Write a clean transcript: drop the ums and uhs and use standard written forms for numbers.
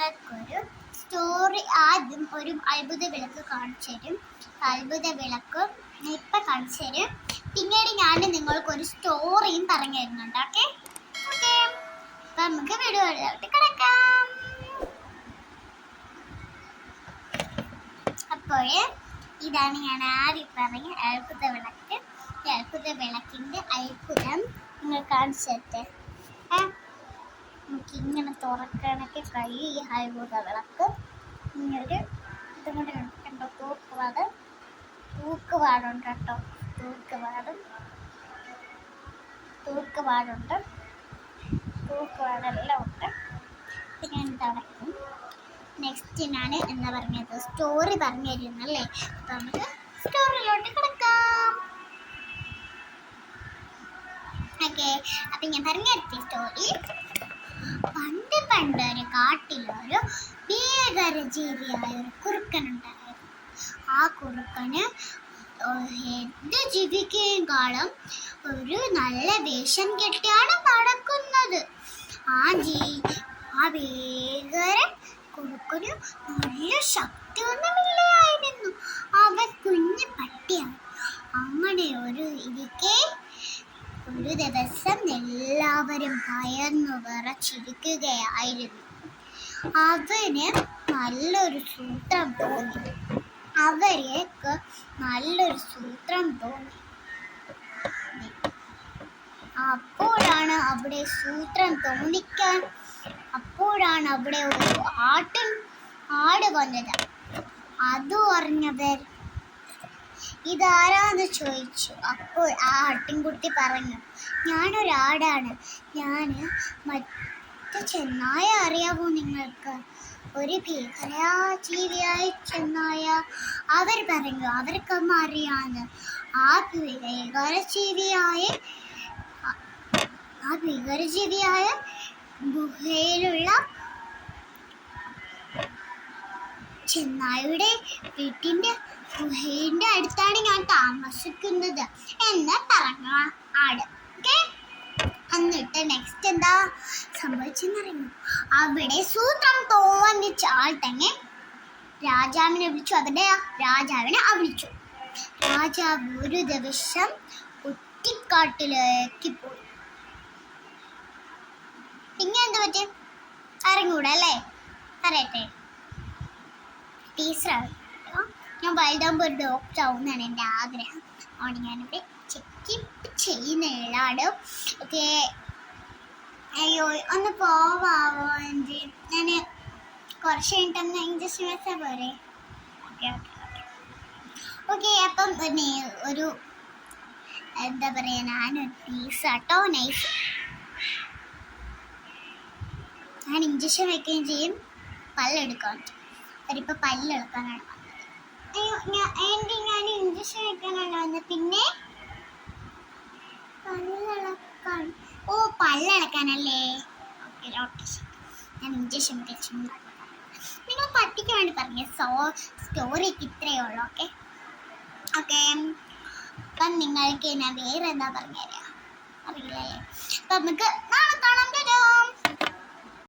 നിങ്ങൾക്കൊരു സ്റ്റോറി ആദ്യം ഒരു അത്ഭുത വിളക്ക് കാണിച്ചു തരും. അത്ഭുത വിളക്ക് ഇപ്പം കാണിച്ചു തരും. പിന്നീട് ഞാൻ നിങ്ങൾക്കൊരു സ്റ്റോറിയും പറഞ്ഞു തരുന്നുണ്ട്. ഓക്കെ ഓക്കെ, അപ്പം നമുക്ക് വീഡിയോയിലോട്ട് കിടക്കാം. അപ്പോൾ ഇതാണ് ഞാൻ ആദ്യം പറഞ്ഞ അത്ഭുത വിളക്ക്. ഈ അത്ഭുത വിളക്കിൻ്റെ അത്ഭുതം നിങ്ങൾ കാണിച്ചു തരട്ടെ. നമുക്ക് ഇങ്ങനെ തുറക്കണൊക്കെ കഴിയും. ഈ അത്ഭുത വിളക്ക് ഇങ്ങനൊരു ഇതും കൂടെ കണ്ടോ, തൂക്കുപാടുണ്ട് കേട്ടോ. തൂക്കുപാടെല്ലാം ഉണ്ട്. പിന്നെ എന്താണ് നെക്സ്റ്റ് ഞാൻ എന്താ പറഞ്ഞത്, സ്റ്റോറി പറഞ്ഞു തരുന്നല്ലേ. അപ്പം നമുക്ക് സ്റ്റോറിയിലോട്ട് കിടക്കാം. ഓക്കെ, അപ്പം ഞാൻ പറഞ്ഞു തരട്ടെ സ്റ്റോറി. പണ്ട് ഒരു കാട്ടിലൊരു ഭീകരജീവിയായ ഒരു കുറുക്കനുണ്ടായിരുന്നു. ആ കുറുക്കന് എന്ത് ജീവിക്കേക്കാളും ഒരു നല്ല വേഷം കെട്ടിയാണ് നടക്കുന്നത്. ആ ഭീകര കുറുക്കന് നല്ല ശക്തിയൊന്നുമില്ലായിരുന്നു. അവൻ കുഞ്ഞു പട്ടിയാണ്. അങ്ങനെ ഒരു ദിവസം എല്ലാവരും ഭയന്നു വിറച്ചിരിക്കുകയായിരുന്നു. അവന് നല്ലൊരു സൂത്രം തോന്നി. അപ്പോഴാണ് അവിടെ ഒരു ആട് വന്നത്. അത് അറിഞ്ഞവർ ഇതാരാന്ന് ചോദിച്ചു. അപ്പോൾ ആ ആട്ടിൻകുട്ടി പറഞ്ഞു, ഞാനൊരാടാണ്. ഞാൻ മറ്റു ചെന്നായ അറിയാവോ നിങ്ങൾക്ക്? ഒരു ഭീകരജീവിയായ ചെന്നായ. അവർ പറഞ്ഞു അവർക്കൊന്നും അറിയാന്ന്. ആ ഭീകരജീവിയായ ഗുഹയിലുള്ള ചെന്നായുടെ ഗുഹയുടെ അടുത്താണ് ഞാൻ താമസിക്കുന്നത് എന്ന് പറഞ്ഞു ആട്. ഓക്കെ, എന്നിട്ട് നെക്സ്റ്റ് എന്താ സംഭവിച്ചെന്നറിയുന്നു. അവിടെ സൂത്രം തോന്നിച്ച ആൾ തന്നെ രാജാവിനെ വിളിച്ചു. രാജാവിനെ വിളിച്ചു. രാജാവ് ഒരു ദിവസം കുറ്റിക്കാട്ടിലേക്ക് പോയി. പിന്നെ എന്താ പറ്റി അറിഞ്ഞൂടല്ലേ, പറയട്ടെ. ടീച്ചറാണ്. ഞാൻ വലുതാകുമ്പോൾ ഒരു ഡോക്ടർ ആവുമെന്നാണ് എൻ്റെ ആഗ്രഹം. അതുകൊണ്ട് ഞാനിവിടെ ചെക്ക് ചെയ്യുന്നതാണ്. ഓക്കെ, അയ്യോ ഒന്ന് പോവാമോ? ഞാൻ കുറച്ച് കഴിഞ്ഞിട്ടൊന്ന് ഇഞ്ചക്ഷൻ വെച്ചാൽ പോരെ? ഓക്കെ അപ്പം ഒരു എന്താ പറയുക, ഞാനൊരു പീസാട്ടോ നൈസ്. ഞാൻ ഇഞ്ചക്ഷൻ വെക്കുകയും ചെയ്യും, പല്ലെടുക്കാൻ. അവരിപ്പോൾ പല്ലെടുക്കാനാണ് വന്നത്. അയ്യോ ഞാൻ ഇഞ്ചക്ഷൻ വെക്കാനാണ് വന്നത്. പിന്നെ പല്ലെടുക്കാൻ. ഓ, പല്ലെടുക്കാനല്ലേ? ഓക്കെ, ഞാൻ ഇഞ്ചക്ഷൻ വെച്ചു. നിങ്ങൾ പട്ടിക്ക് വേണ്ടി പറഞ്ഞ സ്റ്റോറിക്ക് ഇത്രയേ ഉള്ളൂ. ഓക്കെ, അപ്പം നിങ്ങൾക്ക് ഞാൻ വേറെ എന്താ പറഞ്ഞുതരാം അറിയില്ലല്ലേ. അപ്പം നമുക്ക്